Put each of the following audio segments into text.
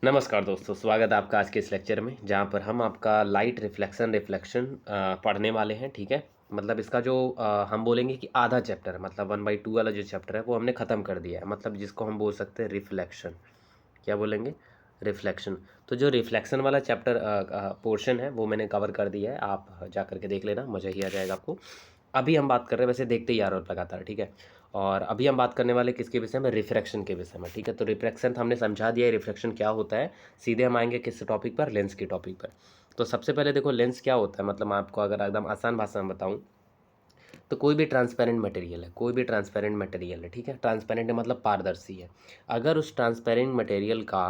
नमस्कार दोस्तों, स्वागत है आपका आज के इस लेक्चर में जहाँ पर हम आपका लाइट रिफ्लेक्शन पढ़ने वाले हैं। ठीक है, मतलब इसका जो हम बोलेंगे कि आधा चैप्टर है, मतलब 1/2 वाला जो चैप्टर है वो हमने ख़त्म कर दिया है, मतलब जिसको हम बोल सकते हैं रिफ्लेक्शन। क्या बोलेंगे? रिफ्लेक्शन। तो जो रिफ्लेक्शन वाला चैप्टर पोर्शन है वो मैंने कवर कर दिया है, आप जा करके देख लेना, मज़ा ही आ जाएगा आपको। अभी हम बात कर रहे हैं, वैसे देखते ही आ रहे हो लगातार, ठीक है। और अभी हम बात करने वाले किसके विषय में? रिफ्रैक्शन के विषय में, ठीक है। तो रिफ्रैक्शन हमने समझा दिया है, रिफ्रैक्शन क्या होता है। सीधे हम आएंगे किस टॉपिक पर? लेंस के टॉपिक पर। तो सबसे पहले देखो लेंस क्या होता है, मतलब मैं आपको अगर एकदम आसान भाषा में बताऊँ तो कोई भी ट्रांसपेरेंट मटेरियल है, कोई भी ट्रांसपेरेंट मटेरियल है, ठीक है। ट्रांसपेरेंट मतलब पारदर्शी है। अगर उस ट्रांसपेरेंट मटेरियल का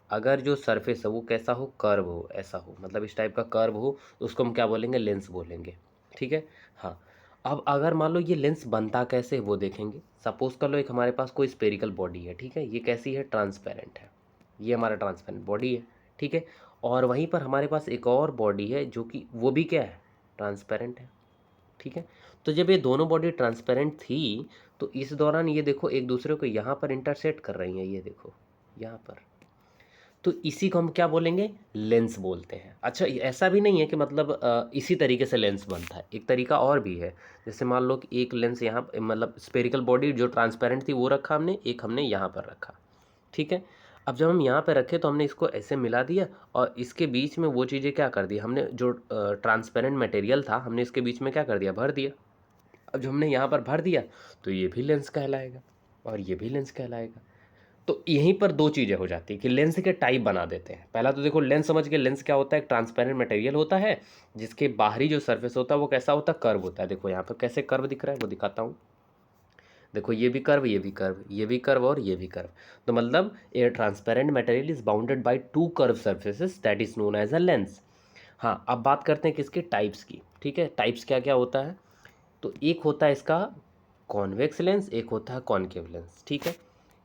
अगर जो सरफेस है वो कैसा हो? कर्व हो, ऐसा हो, मतलब इस टाइप का कर्व हो, तो उसको हम क्या बोलेंगे? लेंस बोलेंगे, ठीक है। हाँ, अब अगर मान लो ये लेंस बनता कैसे है वो देखेंगे। सपोज कर लो एक हमारे पास कोई स्पेरिकल बॉडी है, ठीक है। ये कैसी है? ट्रांसपेरेंट है। ये हमारा ट्रांसपेरेंट बॉडी है, ठीक है। और वहीं पर हमारे पास एक और बॉडी है जो कि वो भी क्या है? ट्रांसपेरेंट है, ठीक है। तो जब ये दोनों बॉडी ट्रांसपेरेंट थी तो इस दौरान ये देखो एक दूसरे को यहाँ पर इंटरसेक्ट कर रही हैं, ये देखो यहाँ पर। तो इसी को हम क्या बोलेंगे? लेंस बोलते हैं। अच्छा, ऐसा भी नहीं है कि मतलब इसी तरीके से लेंस बनता है, एक तरीका और भी है। जैसे मान लो कि एक लेंस यहाँ मतलब स्पेरिकल बॉडी जो ट्रांसपेरेंट थी वो रखा हमने, एक हमने यहाँ पर रखा, ठीक है। अब जब हम यहाँ पे रखे तो हमने इसको ऐसे मिला दिया और इसके बीच में वो चीज़ें क्या कर दी हमने, जो ट्रांसपेरेंट मटेरियल था हमने इसके बीच में क्या कर दिया? भर दिया। अब जो हमने यहाँ पर भर दिया तो ये भी लेंस कहलाएगा और ये भी लेंस कहलाएगा। तो यहीं पर दो चीज़ें हो जाती है कि लेंस के टाइप बना देते हैं। पहला तो देखो लेंस समझ के, लेंस क्या होता है? एक ट्रांसपेरेंट मटेरियल होता है जिसके बाहरी जो सरफेस होता है वो कैसा होता है? कर्व होता है। देखो यहाँ पर कैसे कर्व दिख रहा है वो दिखाता हूँ। देखो ये भी कर्व, ये भी कर्व, ये भी कर्व और ये भी कर्व। तो मतलब a transparent material is bounded by two curve surfaces that is known as a lens. हाँ, अब बात करते हैं किसके? टाइप्स की, ठीक है। टाइप्स क्या क्या होता है? तो एक होता है इसका कॉन्वेक्स लेंस, एक होता है कॉनकेव लेंस, ठीक है।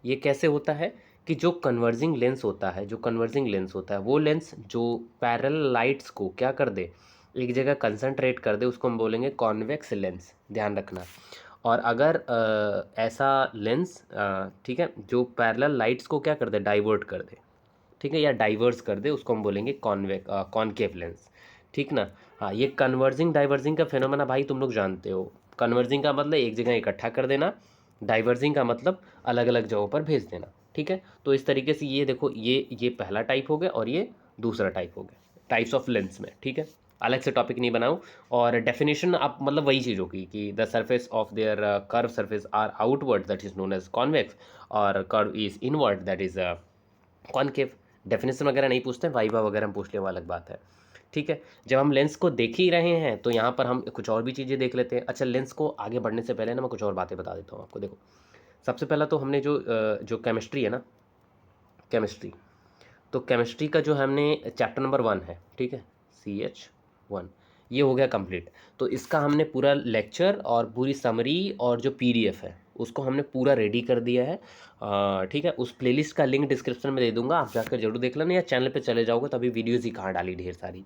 ये कैसे होता है कि जो कन्वर्जिंग लेंस होता है, जो कन्वर्जिंग लेंस होता है वो लेंस जो पैरेलल लाइट्स को क्या कर दे? एक जगह कंसंट्रेट कर दे, उसको हम बोलेंगे कॉन्वेक्स लेंस, ध्यान रखना। और अगर ऐसा लेंस, ठीक है, जो पैरेलल लाइट्स को क्या कर दे? डाइवर्ट कर दे, ठीक है, या डाइवर्स कर दे, उसको हम बोलेंगे कॉनकेव लेंस, ठीक ना। हाँ, ये कन्वर्जिंग डाइवर्जिंग का फेनोमेना भाई तुम लोग जानते हो। कन्वर्जिंग का मतलब एक जगह इकट्ठा कर देना, डाइवर्जिंग का मतलब अलग अलग जगहों पर भेज देना, ठीक है। तो इस तरीके से ये देखो, ये पहला टाइप हो गया और ये दूसरा टाइप हो गया, टाइप्स ऑफ लेंस में, ठीक है। अलग से टॉपिक नहीं बनाऊँ। और डेफिनेशन आप मतलब वही चीज़ होगी कि the surface of their curve surface are outward that is known as convex और curve is inward that is concave. Definition वगैरह नहीं पूछते, वाइवा वगैरह हम पूछ ले वो अलग बात है, ठीक है। जब हम लेंस को देख ही रहे हैं तो यहाँ पर हम कुछ और भी चीज़ें देख लेते हैं। अच्छा, लेंस को आगे बढ़ने से पहले ना मैं कुछ और बातें बता देता हूँ आपको। देखो सबसे पहला तो हमने जो केमिस्ट्री है ना, केमिस्ट्री, तो केमिस्ट्री का जो हमने चैप्टर नंबर 1 है, ठीक है, CH1, ये हो गया कंप्लीट। तो इसका हमने पूरा लेक्चर और पूरी समरी और जो PDF है उसको हमने पूरा रेडी कर दिया है, ठीक है। उस प्लेलिस्ट का लिंक डिस्क्रिप्शन में दे दूंगा, आप जाकर जरूर देख लेना, या चैनल पे चले जाओगे तो अभी वीडियोज़ ही कहाँ डाली ढेर सारी,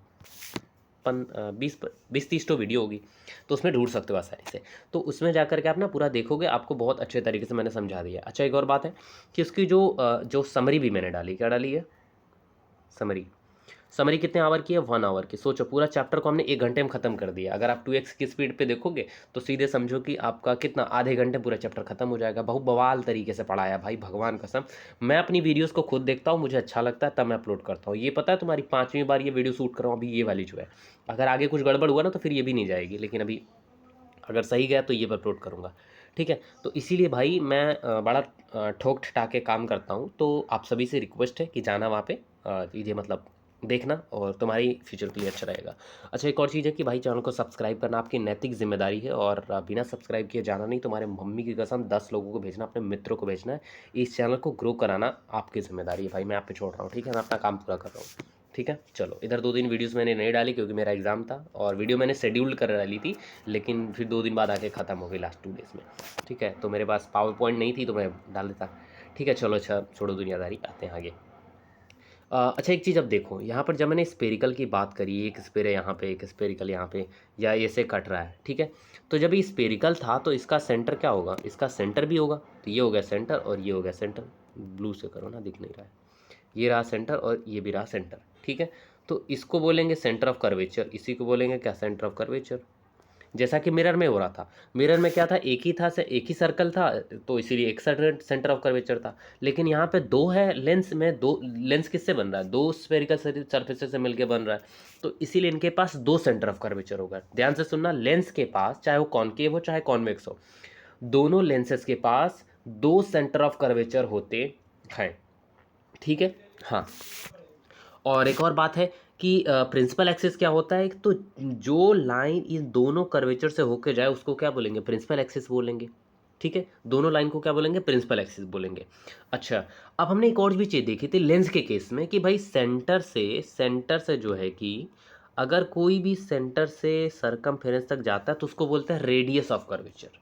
20-30 तो वीडियो होगी, तो उसमें ढूंढ सकते हो आसानी से। तो उसमें जा कर के आप ना पूरा देखोगे, आपको बहुत अच्छे तरीके से मैंने समझा दिया। अच्छा, एक और बात है कि उसकी जो समरी भी मैंने डाली, क्या डाली है? समरी। समरी कितने आवर की है? 1 आवर की। सोचो पूरा चैप्टर को हमने 1 घंटे में ख़त्म कर दिया। अगर आप 2x की स्पीड पे देखोगे तो सीधे समझो कि आपका कितना, आधे घंटे पूरा चैप्टर खत्म हो जाएगा। बहुत बवाल तरीके से पढ़ाया भाई, भगवान कसम। मैं अपनी वीडियोस को खुद देखता हूँ, मुझे अच्छा लगता है तब मैं अपलोड करता हूँ। ये पता है तुम्हारी 5वीं बार ये वीडियो शूट कर रहा हूँ अभी, ये वाली जो है। अगर आगे कुछ गड़बड़ हुआ ना तो फिर ये भी नहीं जाएगी, लेकिन अभी अगर सही गया तो ये अपलोड करूँगा, ठीक है। तो इसीलिए भाई मैं बड़ा ठोक ठटा के काम करता हूँ। तो आप सभी से रिक्वेस्ट है कि जाना वहाँ पे, चीज़ें मतलब देखना, और तुम्हारी फ्यूचर के लिए अच्छा रहेगा। अच्छा, एक और चीज़ है कि भाई चैनल को सब्सक्राइब करना आपकी नैतिक जिम्मेदारी है, और बिना सब्सक्राइब किए जाना नहीं। तुम्हारे मम्मी की कसम 10 लोगों को भेजना, अपने मित्रों को भेजना है। इस चैनल को ग्रो कराना आपकी जिम्मेदारी है भाई, मैं आप पे छोड़ रहा हूँ, ठीक है। मैं अपना काम पूरा कर रहा हूँ, ठीक है। चलो, इधर 2 दिन वीडियोस मैंने नहीं डाली क्योंकि मेरा एग्ज़ाम था, और वीडियो मैंने शेड्यूल्ड कर डाली थी, लेकिन फिर 2 दिन बाद आके ख़त्म हो गई लास्ट 2 डेज़ में, ठीक है। तो मेरे पास पावर पॉइंट नहीं थी तो मैं डाल देता, ठीक है। चलो अच्छा, छोड़ो दुनियादारी, आते हैं आगे। अच्छा, एक चीज़ अब देखो, यहाँ पर जब मैंने स्पेरिकल की बात करी, एक स्पेयर है यहाँ पे, एक स्पेरिकल यहाँ पे, या ऐसे कट रहा है, ठीक है। तो जब ये स्पेरिकल था तो इसका सेंटर क्या होगा? इसका सेंटर भी होगा, तो ये हो गया सेंटर और ये हो गया सेंटर। ब्लू से करो ना, दिख नहीं रहा है, ये रहा सेंटर और ये भी रहा सेंटर, ठीक है। तो इसको बोलेंगे सेंटर ऑफ कर्वेचर, इसी को बोलेंगे क्या, सेंटर ऑफ कर्वेचर। जैसा कि मिरर में हो रहा था, मिरर में क्या था, एक ही था, से एक ही सर्कल था, तो इसीलिए एक सेंटर ऑफ कर्वेचर था। लेकिन यहाँ पे दो है, लेंस में दो, लेंस किससे बन रहा है, दो स्फेरिकल सर्फेसेस से मिलके बन रहा है, तो इसीलिए इनके पास दो सेंटर ऑफ कर्वेचर होगा। ध्यान से सुनना, लेंस के पास चाहे वो कॉनकेव हो चाहे कॉन्वेक्स हो, दोनों लेंसेज के पास दो सेंटर ऑफ कर्वेचर होते हैं, ठीक है। हाँ, और एक और बात है कि प्रिंसिपल एक्सिस क्या होता है, तो जो लाइन इन दोनों कर्वेचर से होके जाए उसको क्या बोलेंगे, प्रिंसिपल एक्सिस बोलेंगे, ठीक है। दोनों लाइन को क्या बोलेंगे, प्रिंसिपल एक्सिस बोलेंगे। अच्छा, अब हमने एक और भी चीज़ देखी थी लेंस के केस में कि भाई सेंटर से जो है कि अगर कोई भी सेंटर से सरकमफेरेंस तक जाता है तो उसको बोलते हैं रेडियस ऑफ कर्वेचर।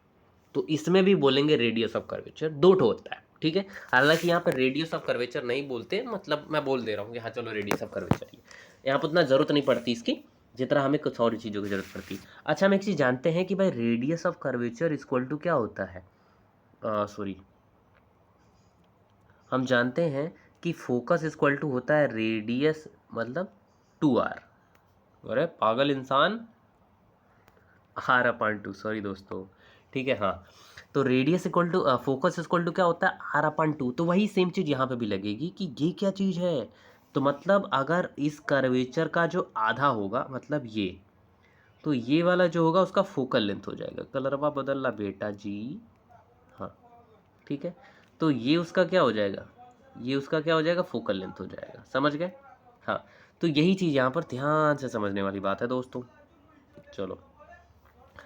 तो इसमें भी बोलेंगे रेडियस ऑफ कर्वेचर, दो ठो होता है, ठीक है। हालांकि यहाँ पर रेडियस ऑफ कर्वेचर नहीं बोलते, मतलब मैं बोल दे रहा हूँ कि हाँ चलो रेडियस ऑफ कर्वेचर ही, यहाँ पर उतना ज़रूरत नहीं पड़ती इसकी जितना हमें कुछ और चीज़ों की ज़रूरत पड़ती है। अच्छा, हम एक चीज़ जानते हैं कि भाई radius of curvature equal to क्या होता है, सॉरी, हम जानते हैं कि फोकस इक्वल टू होता है रेडियस मतलब 2r। अरे पागल इंसान, r/2, सॉरी दोस्तों, ठीक है। हाँ, तो radius equal to focus equal to क्या होता है, r/2। तो वही सेम चीज़ यहाँ पे भी लगेगी कि ये क्या चीज़ है, तो मतलब अगर इस कर्वेचर का जो आधा होगा मतलब ये, तो ये वाला जो होगा उसका फोकल लेंथ हो जाएगा। कलरवा बदलना बेटा जी, हाँ, ठीक है। तो ये उसका क्या हो जाएगा, ये उसका क्या हो जाएगा, फोकल लेंथ हो जाएगा, समझ गए। हाँ, तो यही चीज़ यहाँ पर ध्यान से समझने वाली बात है दोस्तों, चलो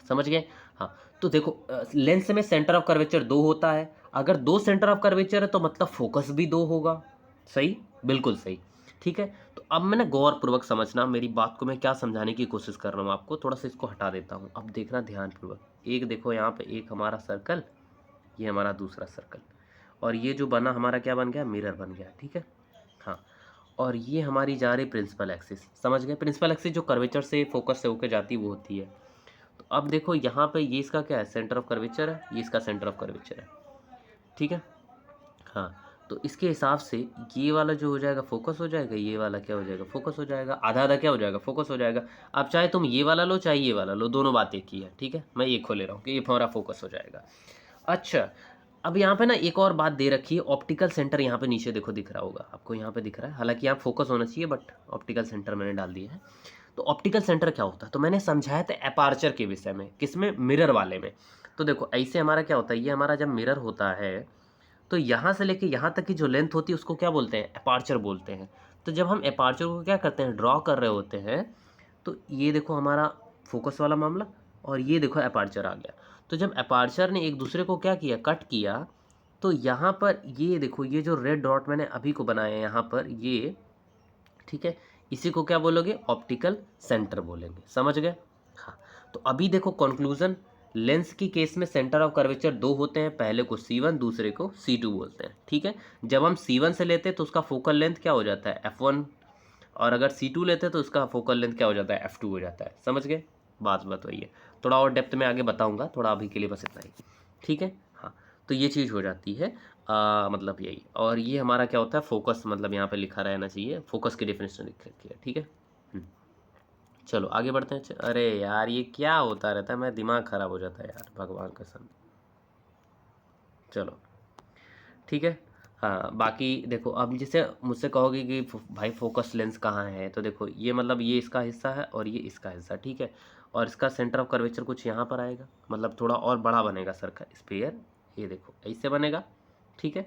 समझ गए। हाँ, तो देखो लेंस में सेंटर ऑफ कर्वेचर दो होता है, अगर दो सेंटर ऑफ कर्वेचर है तो मतलब फोकस भी दो होगा, सही, बिल्कुल सही, ठीक है। तो अब मैं ना गौर पूर्वक समझना मेरी बात को, मैं क्या समझाने की कोशिश कर रहा हूँ आपको, थोड़ा सा इसको हटा देता हूँ, अब देखना ध्यान पूर्वक। एक देखो यहाँ पे एक हमारा सर्कल, ये हमारा दूसरा सर्कल, और ये जो बना हमारा क्या बन गया, मिरर बन गया, ठीक है। हाँ, और ये हमारी जा रही प्रिंसिपल एक्सिस, समझ गए। प्रिंसिपल एक्सिस जो कर्वेचर से फोकस से होकर जाती है वो होती है। तो अब देखो यहाँ पे ये इसका क्या है, सेंटर ऑफ कर्वेचर है, ये इसका सेंटर ऑफ कर्वेचर है, ठीक है। हाँ, तो इसके हिसाब से ये वाला जो हो जाएगा फोकस हो जाएगा, ये वाला क्या हो जाएगा, फोकस हो जाएगा, आधा आधा क्या हो जाएगा, फोकस हो जाएगा। अब चाहे तुम ये वाला लो चाहे ये वाला लो, दोनों बात एक ही है, ठीक है। मैं एक को ले रहा हूँ कि ये हमारा फोकस हो जाएगा। अच्छा, अब यहाँ पे ना एक और बात दे रखी है, ऑप्टिकल सेंटर यहाँ पे नीचे देखो दिख रहा होगा आपको, यहाँ पे दिख रहा है, हालांकि यहाँ फोकस होना चाहिए बट ऑप्टिकल सेंटर मैंने डाल दिया है। तो ऑप्टिकल सेंटर क्या होता है, तो मैंने समझाया था एपार्चर के विषय में, किसमें, मिरर वाले में। तो देखो ऐसे हमारा क्या होता है, ये हमारा जब मिरर होता है तो यहाँ से लेके यहाँ तक की जो लेंथ होती है उसको क्या बोलते हैं, एपार्चर बोलते हैं। तो जब हम एपार्चर को क्या करते हैं, ड्रॉ कर रहे होते हैं, तो ये देखो हमारा फोकस वाला मामला, और ये देखो एपार्चर आ गया। तो जब एपार्चर ने एक दूसरे को क्या किया, कट किया, तो यहाँ पर ये देखो, ये जो रेड डॉट मैंने अभी को बनाया है यहाँ पर ये, ठीक है, इसी को क्या बोलोगे, ऑप्टिकल सेंटर बोलेंगे, समझ गए। हाँ, तो अभी देखो कंक्लूजन, लेंस की केस में सेंटर ऑफ कर्वेचर दो होते हैं, पहले को C1 दूसरे को C2 बोलते हैं, ठीक है। जब हम C1 से लेते हैं तो उसका फोकल लेंथ क्या हो जाता है, F1, और अगर C2 लेते हैं तो उसका फोकल लेंथ क्या हो जाता है, F2 हो जाता है, समझ गए। बात वही है, थोड़ा और डेप्थ में आगे बताऊंगा, थोड़ा अभी के लिए बस इतना ही, ठीक है। हाँ, तो ये चीज़ हो जाती है, मतलब यही, और ये हमारा क्या होता है, फोकस, मतलब यहाँ पे लिखा रहना चाहिए, फोकस की डेफिनेशन लिख रखी है, ठीक है। चलो आगे बढ़ते हैं। अरे यार ये क्या होता रहता है, मैं दिमाग खराब हो जाता है यार, भगवान कसम। चलो ठीक है। हाँ, बाकी देखो, अब जैसे मुझसे कहोगे कि भाई फोकस लेंस कहाँ है, तो देखो ये मतलब ये इसका हिस्सा है और ये इसका हिस्सा, ठीक है। और इसका सेंटर ऑफ कर्वेचर कुछ यहाँ पर आएगा, मतलब थोड़ा और बड़ा बनेगा सर्कल स्फीयर, ये देखो ऐसे बनेगा, ठीक है।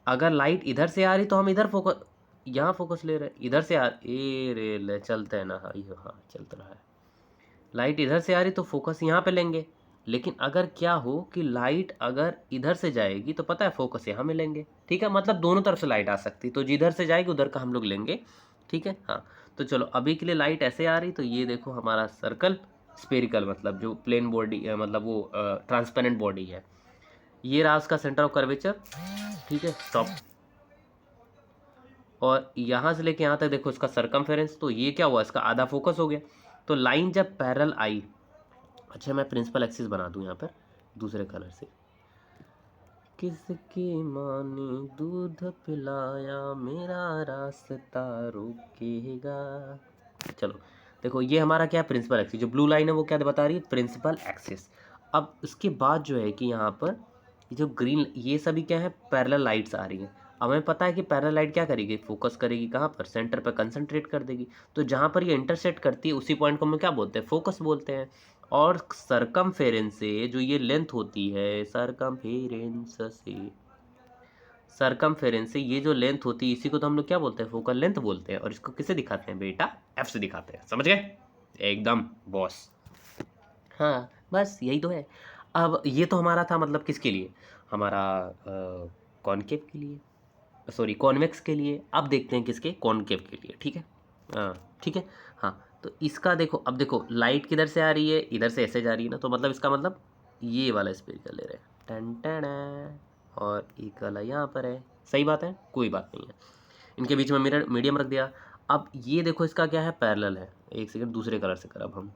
अगर लाइट इधर से आ रही तो हम इधर फोकस, यहाँ फोकस ले रहे, इधर से आ, ए रे ले चलते हैं ना, हाँ ये, हाँ चलता रहा है। लाइट इधर से आ रही तो फोकस यहाँ पे लेंगे, लेकिन अगर क्या हो कि लाइट अगर इधर से जाएगी तो पता है फोकस यहाँ में लेंगे, ठीक है। मतलब दोनों तरफ से लाइट आ सकती, तो जिधर से जाएगी उधर का हम लोग लेंगे, ठीक है। हाँ, तो चलो अभी के लिए लाइट ऐसे आ रही, तो ये देखो हमारा सर्कल स्पेरिकल, मतलब जो प्लेन बॉडी, मतलब वो ट्रांसपेरेंट बॉडी है, ये रहा उसका सेंटर ऑफ कर्वेचर, ठीक है, स्टॉप। और यहाँ से लेके यहाँ तक देखो इसका सरकमफेरेंस, तो ये क्या हुआ, इसका आधा फोकस हो गया। तो लाइन जब पैरेलल आई, अच्छा मैं प्रिंसिपल एक्सिस बना दूं यहाँ पर दूसरे कलर से, किसकी माँ ने दूध पिलाया मेरा रास्ता रोकेगा। चलो देखो ये हमारा क्या है, प्रिंसिपल एक्सिस। जो ब्लू लाइन है वो क्या बता रही है, प्रिंसिपल एक्सिस। अब उसके बाद जो है कि यहाँ पर जो ग्रीन, ये सभी क्या है, पैरेलल लाइट्स आ रही हैं। अब हमें पता है कि पैरेलल लाइट क्या करेगी, फोकस करेगी कहाँ पर, सेंटर पर कंसंट्रेट कर देगी। तो जहाँ पर ये इंटरसेक्ट करती है उसी पॉइंट को हम क्या बोलते हैं, फोकस बोलते हैं। और सरकमफेरेंस से जो ये लेंथ होती है, सरकमफेरेंस से ये जो लेंथ होती है, इसी को तो हम लोग क्या बोलते हैं, फोकल लेंथ बोलते हैं। और इसको किससे दिखाते हैं बेटा, एफ से दिखाते हैं। समझ गए एकदम बॉस। हाँ बस यही तो है। अब ये तो हमारा था मतलब किसके लिए, हमारा कॉनकेव के लिए, सॉरी कॉन्वेक्स के लिए। अब देखते हैं किसके, कॉनकेव के लिए। ठीक है, हाँ ठीक है। हाँ तो इसका देखो, अब देखो लाइट किधर से आ रही है, इधर से ऐसे जा रही है ना, तो मतलब इसका मतलब ये वाला स्पेरिकल ले रहे हैं, टन टन, और एक वाला यहाँ पर है। सही बात है, कोई बात नहीं है। इनके बीच में मिरर मीडियम रख दिया। अब ये देखो इसका क्या है, पैरेलल है। एक सेकंड दूसरे कलर से कर, अब हम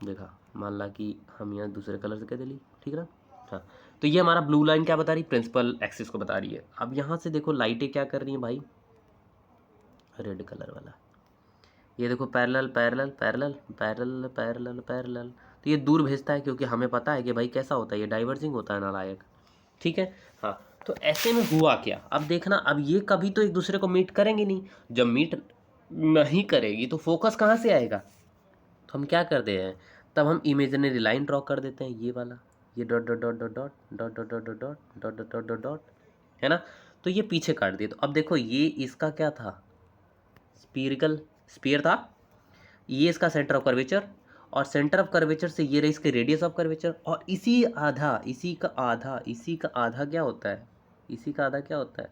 देखा, मान ला कि हम यहाँ दूसरे कलर से कर दिली, ठीक है ना। हाँ तो ये हमारा ब्लू लाइन क्या बता रही, प्रिंसिपल एक्सिस को बता रही है। अब यहाँ से देखो लाइटें क्या कर रही हैं भाई, रेड कलर वाला, ये देखो parallel parallel parallel parallel parallel parallel. तो ये दूर भेजता है क्योंकि हमें पता है कि भाई कैसा होता है, ये डाइवर्जिंग होता है नालायक। ठीक है, हाँ तो ऐसे में हुआ क्या, अब देखना, अब ये कभी तो एक दूसरे को मीट करेंगे नहीं। जब मीट नहीं करेगी तो फोकस कहाँ से आएगा, तो हम क्या करते हैं, तब हम इमेजिनरी लाइन ड्रॉ कर देते हैं, ये वाला, ये dot dot dot dot dot dot dot dot dot dot dot dot dot dot, है ना। तो ये पीछे काट दिए। तो अब देखो ये इसका क्या था, स्पीरिकल स्पीयर था, ये इसका सेंटर ऑफ कर्वेचर, और सेंटर ऑफ कर्वेचर से ये रही इसके रेडियस ऑफ कर्वेचर। और इसी का आधा क्या होता है, इसी का आधा क्या होता है,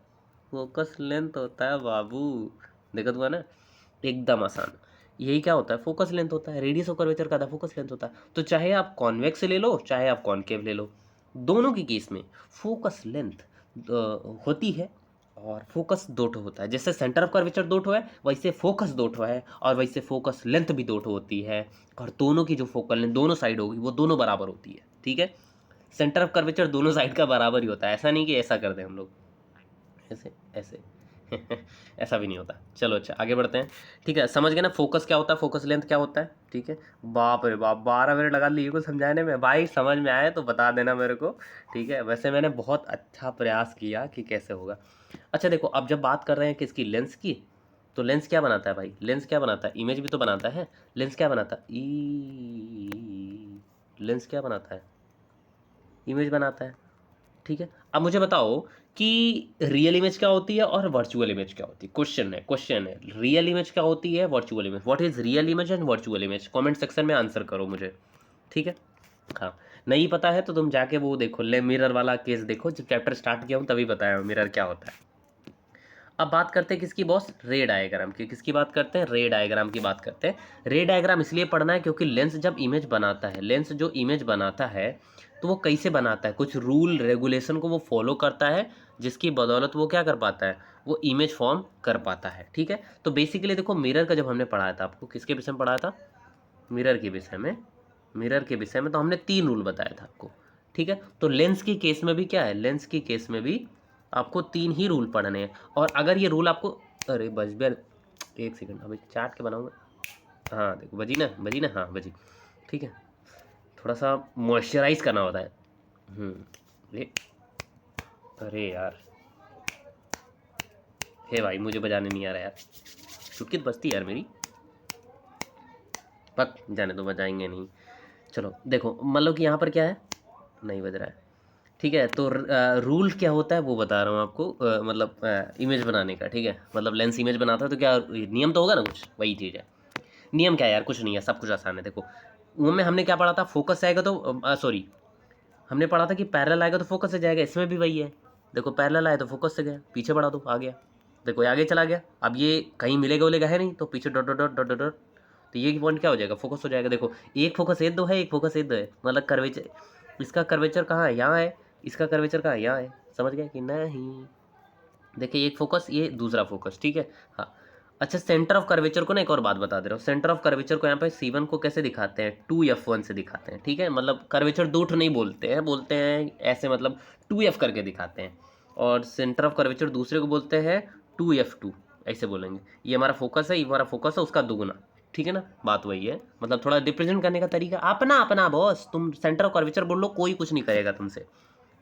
फोकस लेंथ होता है बाबू। देखा हुआ ना, एकदम आसान। यही क्या होता है, फोकस लेंथ होता है। रेडियस ऑफ कर्वेचर का आधा फोकस लेंथ होता है। तो चाहे आप कॉन्वेक्स ले लो चाहे आप कॉनकेव ले लो, दोनों की केस में फोकस लेंथ होती है और फोकस दो ठो होता है। जैसे सेंटर ऑफ कर्वेचर दो ठो है, वैसे फोकस दो ठो है, और वैसे फोकस लेंथ भी दो ठो होती है। और दोनों की जो फोकल लेंथ दोनों साइड होगी वो दोनों बराबर होती है। ठीक है, सेंटर ऑफ कर्वेचर दोनों साइड का बराबर ही होता है, ऐसा नहीं कि ऐसा कर दें हम लोग, ऐसे ऐसे ऐसा भी नहीं होता। चलो अच्छा आगे बढ़ते हैं। ठीक है, समझ गए ना फोकस क्या होता है, फोकस लेंथ क्या होता है। ठीक है, बाप रे बाप 12 मिनट लगा लिए को समझाने में। भाई समझ में आए तो बता देना मेरे को। ठीक है, वैसे मैंने बहुत अच्छा प्रयास किया कि कैसे होगा। अच्छा देखो, अब जब बात कर रहे हैं किसकी, लेंस की, तो लेंस क्या बनाता है भाई, लेंस क्या बनाता है, इमेज भी तो बनाता है। लेंस क्या बनाता है, लेंस क्या बनाता है, इमेज बनाता है। ठीक है, अब मुझे बताओ कि रियल इमेज क्या होती है और वर्चुअल इमेज क्या होती है। क्वेश्चन है रियल इमेज क्या होती है, virtual image, what is real image and virtual image. Comment section में आंसर करो मुझे। ठीक है, हाँ नहीं पता है तो तुम जाके वो देखो, ले मिरर वाला केस देखो, जब चैप्टर स्टार्ट किया हूँ तभी बताया मिरर क्या होता है। अब बात करते हैं किसकी बॉस, रे डायग्राम की। किसकी बात करते हैं, रे डायग्राम की बात करते हैं। रे डायग्राम इसलिए पढ़ना है क्योंकि लेंस जब इमेज बनाता है, लेंस जो इमेज बनाता है तो वो कैसे बनाता है, कुछ रूल रेगुलेशन को वो फॉलो करता है, जिसकी बदौलत वो क्या कर पाता है, वो इमेज फॉर्म कर पाता है। ठीक है, तो बेसिकली देखो मिरर का जब हमने पढ़ाया था, आपको किसके विषय में पढ़ाया था, मिरर के विषय में, मिरर के विषय में तो हमने 3 रूल बताया था आपको। ठीक है, तो लेंस की केस में भी क्या है, लेंस की केस में भी आपको 3 ही रूल पढ़ने हैं। और अगर ये रूल आपको, अरे बज गया, एक सेकंड अभी चाट के बनाऊंगा। हाँ देखो बजी ना, बजी ना, हाँ बजी। ठीक है, थोड़ा सा मॉइस्चराइज करना होता है। ये, अरे यार, हे भाई मुझे बजाने नहीं आ रहा यार, चुटकी तो बजती यार मेरी, पक जाने तो बजाएंगे नहीं। चलो देखो, मान लो कि यहाँ पर क्या है, नहीं बज रहा है। ठीक है, तो रूल क्या होता है वो बता रहा हूँ आपको, मतलब इमेज बनाने का। ठीक है, मतलब लेंस इमेज बनाता है तो क्या नियम तो होगा ना कुछ, वही चीज़ है। नियम क्या है यार, कुछ नहीं है, सब कुछ आसान है। देखो वो में हमने क्या पढ़ा था, फोकस आएगा तो सॉरी, हमने पढ़ा था कि पैरेलल आएगा तो फोकस से जाएगा, इसमें भी वही है। देखो पैरेलल आया तो फोकस से गया, पीछे बढ़ा दो आ गया, देखो ये आगे चला गया। अब ये कहीं मिलेगा उलेगा है नहीं, तो पीछे dot dot dot dot dot dot, तो ये पॉइंट क्या हो जाएगा, फोकस हो जाएगा। देखो एक फोकस एक दो है, एक फोकस एक दो है, मतलब कर्वेचर, इसका कर्वेचर कहाँ है, यहाँ है, इसका कर्वेचर कहाँ है, यहाँ है। समझ गए कि नहीं, देखिए एक फोकस, ये दूसरा फोकस। ठीक है, हाँ अच्छा, सेंटर ऑफ कर्वेचर को ना एक और बात बता दे रहा हूँ। सेंटर ऑफ कर्वेचर को यहाँ पे C1 को कैसे दिखाते हैं, 2F1 से दिखाते हैं, ठीक है। मतलब कर्वेचर दो ठो नहीं बोलते हैं, बोलते हैं ऐसे, मतलब 2F करके दिखाते हैं। और सेंटर ऑफ कर्वेचर दूसरे को बोलते हैं 2F2, ऐसे बोलेंगे। ये हमारा फोकस है, ये हमारा फोकस है, उसका दुगुना, ठीक है ना। बात वही है, मतलब थोड़ा रिप्रेजेंट करने का तरीका अपना अपना बॉस। तुम सेंटर ऑफ कर्वेचर बोल लो, कोई कुछ नहीं करेगा तुमसे,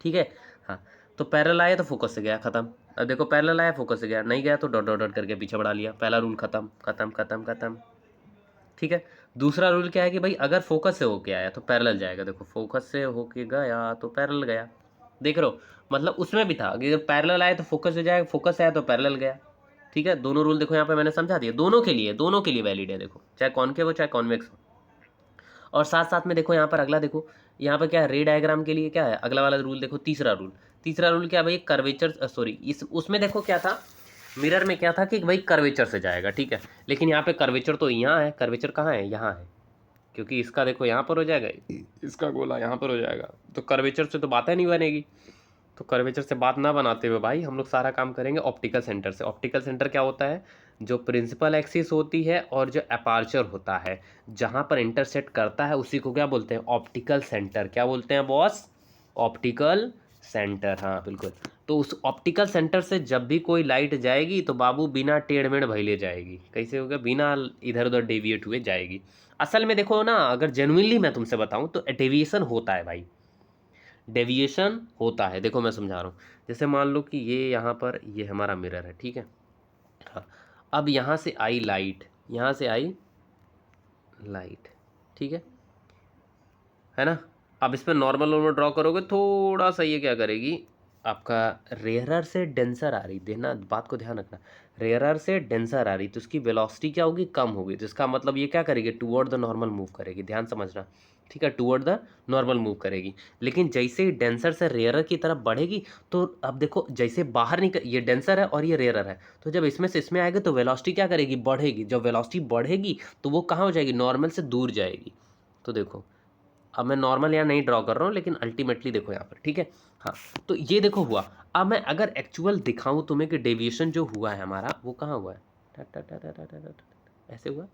ठीक है। हाँ, तो पैरेलल आया तो फोकस से गया, खत्म। अब देखो पैरेलल आया, फोकस से गया, नहीं गया तो डॉट डॉट डॉट करके पीछे बढ़ा लिया, पहला रूल खत्म खत्म खत्म खत्म, ठीक है। दूसरा रूल क्या है कि भाई अगर फोकस से होके आया तो पैरेलल जाएगा। देखो फोकस से होके गया तो पैरेलल गया, देख रहे हो। मतलब उसमें भी था कि अगर पैरेलल आया तो फोकस से जाएगा, फोकस से आया तो पैरेलल गया, ठीक है। दोनों रूल देखो यहाँ पे मैंने समझा दिया, दोनों के लिए वैलिड है। देखो चाहे कॉनकेव हो चाहे कॉन्वेक्स हो। और साथ साथ में देखो यहाँ पर अगला देखो, यहाँ पर क्या है, रे डायग्राम के लिए क्या है अगला वाला रूल देखो, तीसरा रूल क्या है भाई, कर्वेचर, सॉरी इस उसमें देखो क्या था, मिरर में क्या था कि भाई कर्वेचर से जाएगा, ठीक है। लेकिन यहाँ पे कर्वेचर तो यहाँ है, कर्वेचर कहाँ है, यहाँ है, क्योंकि इसका देखो यहाँ पर हो जाएगा, इसका गोला यहाँ पर हो जाएगा, तो कर्वेचर से तो बात ही नहीं बनेगी। तो कर्वेचर से बात ना बनाते हुए भाई हम लोग सारा काम करेंगे ऑप्टिकल सेंटर से। ऑप्टिकल सेंटर क्या होता है, जो प्रिंसिपल एक्सिस होती है और जो अपार्चर होता है, जहाँ पर इंटरसेक्ट करता है, उसी को क्या बोलते हैं, ऑप्टिकल सेंटर। क्या बोलते हैं बॉस, ऑप्टिकल सेंटर, हाँ बिल्कुल। तो उस ऑप्टिकल सेंटर से जब भी कोई लाइट जाएगी तो बाबू बिना टेढ़ मेढ़ भइले जाएगी। कैसे होगा, बिना इधर उधर डेविएट हुए जाएगी। असल में देखो ना, अगर जेन्युइनली मैं तुमसे बताऊं तो डेविएशन होता है भाई, डेविएशन होता है। देखो मैं समझा रहा हूँ, जैसे मान लो कि ये यहाँ पर ये हमारा मिरर है, ठीक है। हाँ, अब यहाँ से आई लाइट, यहाँ से आई लाइट, ठीक है ना। अब इस पर नॉर्मल नॉर्मल ड्रॉ करोगे, थोड़ा सा ये क्या करेगी, आपका रेयरर से डेंसर आ रही, देखना बात को ध्यान रखना, रेयरर से डेंसर आ रही तो उसकी वेलोसिटी क्या होगी, कम होगी। जिसका मतलब ये क्या करेगी, टुवर्ड द नॉर्मल मूव करेगी, ध्यान समझना, ठीक है, टुवर्ड द नॉर्मल मूव करेगी। लेकिन जैसे ही डेंसर से रेयरर की तरफ बढ़ेगी, तो अब देखो जैसे बाहर निकल, ये डेंसर है और ये रेयरर है, तो जब इसमें से इसमें आएगा तो वेलोसिटी क्या करेगी, बढ़ेगी। जब वेलोसिटी बढ़ेगी तो वो कहाँ हो जाएगी, नॉर्मल से दूर जाएगी। तो देखो अब मैं नॉर्मल यहाँ नहीं ड्रॉ कर रहा हूँ, लेकिन अल्टीमेटली देखो यहाँ पर, ठीक है। हाँ, तो ये देखो हुआ। अब मैं अगर एक्चुअल दिखाऊं तुम्हें कि डेविएशन जो हुआ है हमारा, वो कहाँ हुआ है, ऐसे हुआ,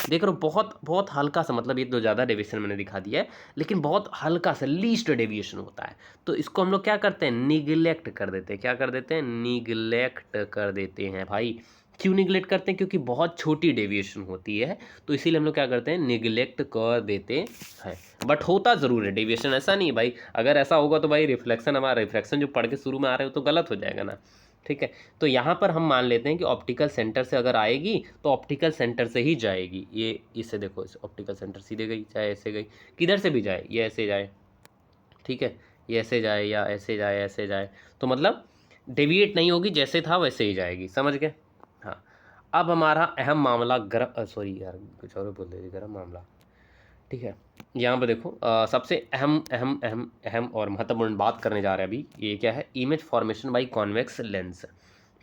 देख रहे हो, बहुत बहुत हल्का सा, मतलब ये तो ज़्यादा डेविएशन मैंने दिखा दिया है, लेकिन बहुत हल्का सा लीस्ट डेविएशन होता है। तो इसको हम लोग क्या करते हैं, निगलेक्ट कर देते हैं। क्या कर देते हैं, निगलेक्ट कर देते हैं भाई। क्यों निगलेक्ट करते हैं, क्योंकि बहुत छोटी डेविएशन होती है, तो इसीलिए हम लोग क्या करते हैं, निगलेक्ट कर देते हैं। बट होता ज़रूर है डेविएशन, ऐसा नहीं है भाई। अगर ऐसा होगा तो भाई रिफ्लेक्शन, हमारा रिफ्लेक्शन जो पढ़ के शुरू में आ रहे हो तो गलत हो जाएगा ना, ठीक है। तो यहाँ पर हम मान लेते हैं कि ऑप्टिकल सेंटर से अगर आएगी तो ऑप्टिकल सेंटर से ही जाएगी। ये इससे देखो, इस ऑप्टिकल सेंटर सीधे गई चाहे ऐसे गई, किधर से भी जाए, ये ऐसे जाए, ठीक है, ये ऐसे जाए या ऐसे जाए, ऐसे जाए, तो मतलब डेविएट नहीं होगी, जैसे था वैसे ही जाएगी, समझ गए। हाँ, अब हमारा अहम मामला गर्म, सॉरी यार कुछ और बोल रही थी, गर्म मामला, ठीक है। यहाँ पर देखो सबसे अहम अहम अहम अहम और महत्वपूर्ण बात करने जा रहे हैं अभी, ये क्या है, image formation by convex lens,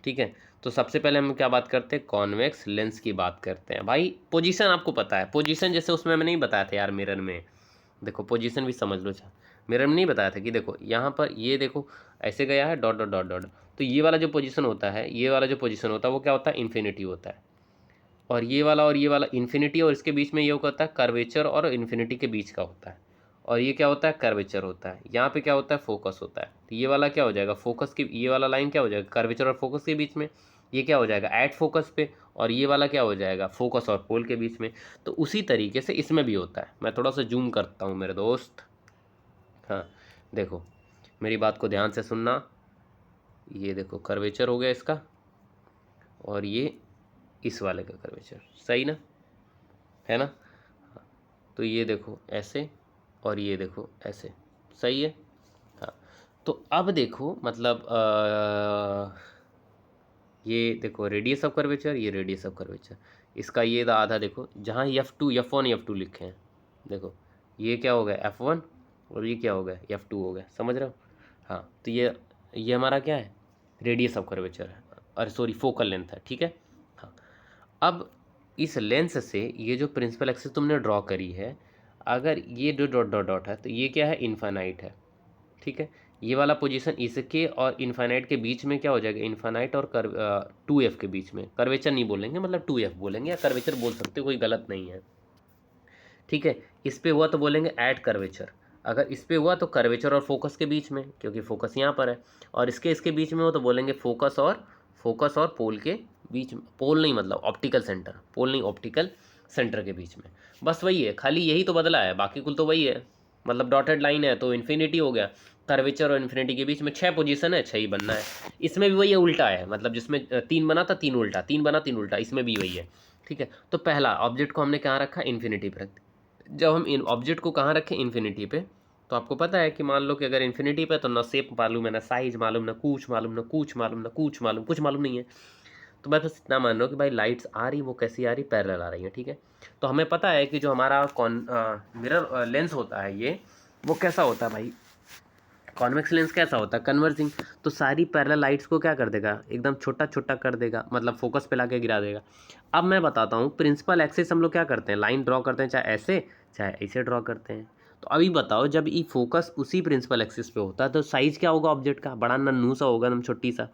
ठीक है। तो सबसे पहले हम क्या बात करते हैं, कॉन्वेक्स लेंस की बात करते हैं भाई। पोजीशन आपको पता है, पोजीशन जैसे उसमें मैंने नहीं बताया था यार, मिरर में देखो पोजीशन भी समझ लो। मिरर में नहीं बताया था कि देखो यहाँ पर ये देखो ऐसे गया है, डॉट डॉट डॉट डॉट, तो ये वाला जो पोजीशन होता है, ये वाला जो पोजीशन होता है वो क्या होता है, इन्फिनिटी होता है। और ये वाला इन्फिनिटी, और इसके बीच में ये होता है कर्वेचर, और इन्फिनिटी के बीच का होता है। और ये क्या होता है, कर्वेचर होता है। यहाँ पे क्या होता है, फोकस होता है। तो ये वाला क्या हो जाएगा, फोकस की, ये वाला लाइन क्या हो जाएगा, कर्वेचर और फोकस के बीच में। ये क्या हो जाएगा, एट फोकस पे। और ये वाला क्या हो जाएगा, फोकस और पोल के बीच में। तो उसी तरीके से इसमें भी होता है। मैं थोड़ा सा जूम करता हूँ मेरे दोस्त। हाँ देखो, मेरी बात को ध्यान से सुनना। ये देखो कर्वेचर हो गया इसका, और ये इस वाले का कर्वेचर, सही ना, है ना। हाँ, तो ये देखो ऐसे, और ये देखो ऐसे, सही है। हाँ, तो अब देखो मतलब ये देखो रेडियस ऑफ कर्वेचर, ये रेडियस ऑफ कर्वेचर, इसका ये आधा देखो, जहाँ F2 F1 F2 लिखे हैं, देखो ये क्या हो गया F1, और ये क्या हो गया F2 हो गया, समझ रहे हो। हाँ, तो ये हमारा क्या है, रेडियस ऑफ कर्वेचर है, और सॉरी फोकल लेंथ है, ठीक है। हाँ, अब इस लेंस से ये जो प्रिंसिपल एक्सिस तुमने ड्रॉ करी है, अगर ये जो डॉट डॉट डॉट है तो ये क्या है, इन्फानाइट है, ठीक है। ये वाला पोजीशन इसके और इन्फाइनाइट के बीच में क्या हो जाएगा, इन्फाइनाइट और 2f के बीच में, कर्वेचर नहीं बोलेंगे, मतलब 2f बोलेंगे, या कर्वेचर बोल सकते हो, कोई गलत नहीं है, ठीक है। इस पे हुआ तो बोलेंगे ऐट कर्वेचर, अगर इस पे हुआ तो कर्वेचर और फोकस के बीच में, क्योंकि फोकस यहाँ पर है, और इसके बीच में हो तो बोलेंगे फोकस और पोल के बीच में, पोल नहीं मतलब ऑप्टिकल सेंटर, पोल नहीं ऑप्टिकल सेंटर के बीच में। बस वही है, खाली यही तो बदला है, बाकी कुल तो वही है, मतलब डॉटेड लाइन है तो इन्फिनिटी हो गया, कर्वेचर और इन्फिनिटी के बीच में 6 पोजीशन है, 6 ही बनना है। इसमें भी वही है, उल्टा है, मतलब जिसमें 3 बना था 3 उल्टा, 3 बना 3 उल्टा, इसमें भी वही है, ठीक है। तो पहला ऑब्जेक्ट को हमने कहाँ रखा, इन्फिनिटी पर। जब हम इन ऑब्जेक्ट को कहाँ रखें, इन्फिनिटी पे, तो आपको पता है कि मान लो कि अगर इन्फिनिटी पे तो ना शेप मालूम है, ना साइज मालूम, ना कुछ मालूम, ना कुछ मालूम, ना कुछ मालूम, कुछ मालूम नहीं है। तो मैं बस इतना मान रहा हूँ कि भाई लाइट्स आ रही, वो कैसी आ रही, पैरेलल आ रही है, ठीक है। तो हमें पता है कि जो हमारा मिरर लेंस होता है ये, वो कैसा होता है भाई, कॉन्वेक्स लेंस कैसा होता है, कन्वर्जिंग। तो सारी पैरेलल लाइट्स को क्या कर देगा, एकदम छोटा छोटा कर देगा, मतलब फोकस पे लाके गिरा देगा। अब मैं बताता हूँ, प्रिंसिपल एक्सिस हम लोग क्या करते हैं, लाइन ड्रॉ करते हैं, चाहे ऐसे ड्रॉ करते हैं। तो अभी बताओ, जब ये फोकस उसी प्रिंसिपल एक्सिस पे होता है तो साइज क्या होगा ऑब्जेक्ट का, बड़ा नन्नू सा होगा, एकदम छोटी सा,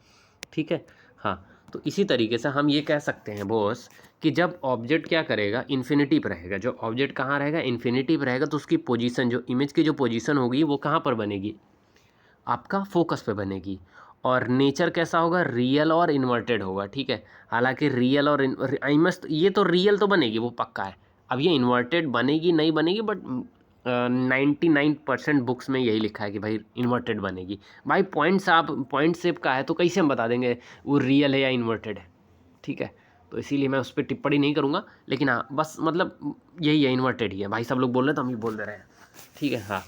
ठीक है। हाँ, तो इसी तरीके से हम ये कह सकते हैं बॉस कि जब ऑब्जेक्ट क्या करेगा, इन्फिनिटी पर रहेगा, जो ऑब्जेक्ट कहाँ रहेगा, इन्फिनिटी पर रहेगा, तो उसकी पोजीशन, जो इमेज की जो पोजीशन होगी वो कहाँ पर बनेगी, आपका फोकस पे बनेगी। और नेचर कैसा होगा, रियल और इन्वर्टेड होगा, ठीक है। हालांकि रियल और आई मस्ट, ये तो रियल तो बनेगी, वो पक्का है। अब ये इन्वर्टेड बनेगी नहीं बनेगी, बट 99% बुक्स में यही लिखा है कि भाई इन्वर्टेड बनेगी। भाई पॉइंट्स, आप पॉइंट शेप का है तो कैसे हम बता देंगे वो रियल है या इन्वर्टेड है, ठीक है। तो इसीलिए मैं उस पर टिप्पणी नहीं करूँगा, लेकिन हाँ बस मतलब यही है, इन्वर्टेड ही है भाई, सब लोग बोल रहे हैं तो हम भी बोल दे रहे हैं, ठीक है। हाँ,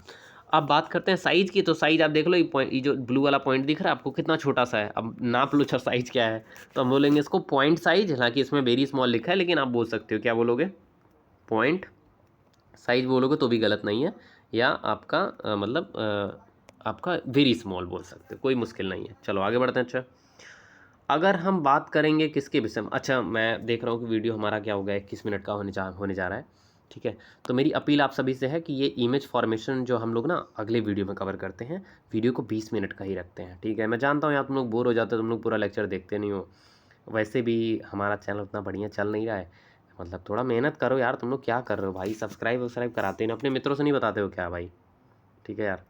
अब बात करते हैं साइज़ की। तो साइज़ आप देख लो, ये पॉइंट, ये जो ब्लू वाला पॉइंट दिख रहा है आपको कितना छोटा सा है, अब नाप लो अच्छा साइज़ क्या है। तो हम बोलेंगे इसको पॉइंट साइज, हालांकि इसमें वेरी स्मॉल लिखा है, लेकिन आप बोल सकते हो, क्या बोलोगे, पॉइंट साइज बोलोगे तो भी गलत नहीं है, या आपका मतलब आपका वेरी स्मॉल बोल सकते हो, कोई मुश्किल नहीं है। चलो आगे बढ़ते हैं। अच्छा, अगर हम बात करेंगे किसके विषय में, अच्छा मैं देख रहा हूँ कि वीडियो हमारा क्या हो गया, 21 मिनट का होने जा रहा है, ठीक है। तो मेरी अपील आप सभी से है कि ये इमेज फॉर्मेशन जो हम लोग ना अगले वीडियो में कवर करते हैं, वीडियो को 20 मिनट का ही रखते हैं, ठीक है। मैं जानता हूँ यार तुम लोग बोर हो जाते हो, तुम लोग पूरा लेक्चर देखते नहीं हो, वैसे भी हमारा चैनल उतना बढ़िया चल नहीं रहा है, मतलब थोड़ा मेहनत करो यार, तुम लोग क्या कर रहे हो भाई, सब्सक्राइब कराते हैं, अपने मित्रों से नहीं बताते हो क्या भाई, ठीक है यार।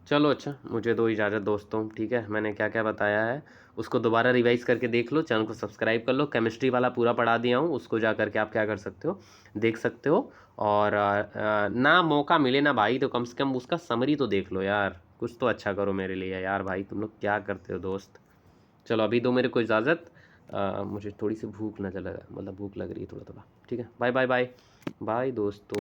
चलो अच्छा, मुझे दो इजाज़त दोस्तों, ठीक है। मैंने क्या क्या बताया है उसको दोबारा रिवाइज करके देख लो, चैनल को सब्सक्राइब कर लो, केमिस्ट्री वाला पूरा पढ़ा दिया हूँ, उसको जा करके आप क्या कर सकते हो, देख सकते हो। और ना मौका मिले ना भाई तो कम से कम उसका समरी तो देख लो यार, कुछ तो अच्छा करो मेरे लिए यार, भाई तुम लोग क्या करते हो दोस्त। चलो अभी दो मेरे को इजाज़त, मुझे थोड़ी सी भूख न चला, मतलब भूख लग रही है थोड़ा थोड़ा, ठीक है। बाय बाय बाय बाय दोस्तों।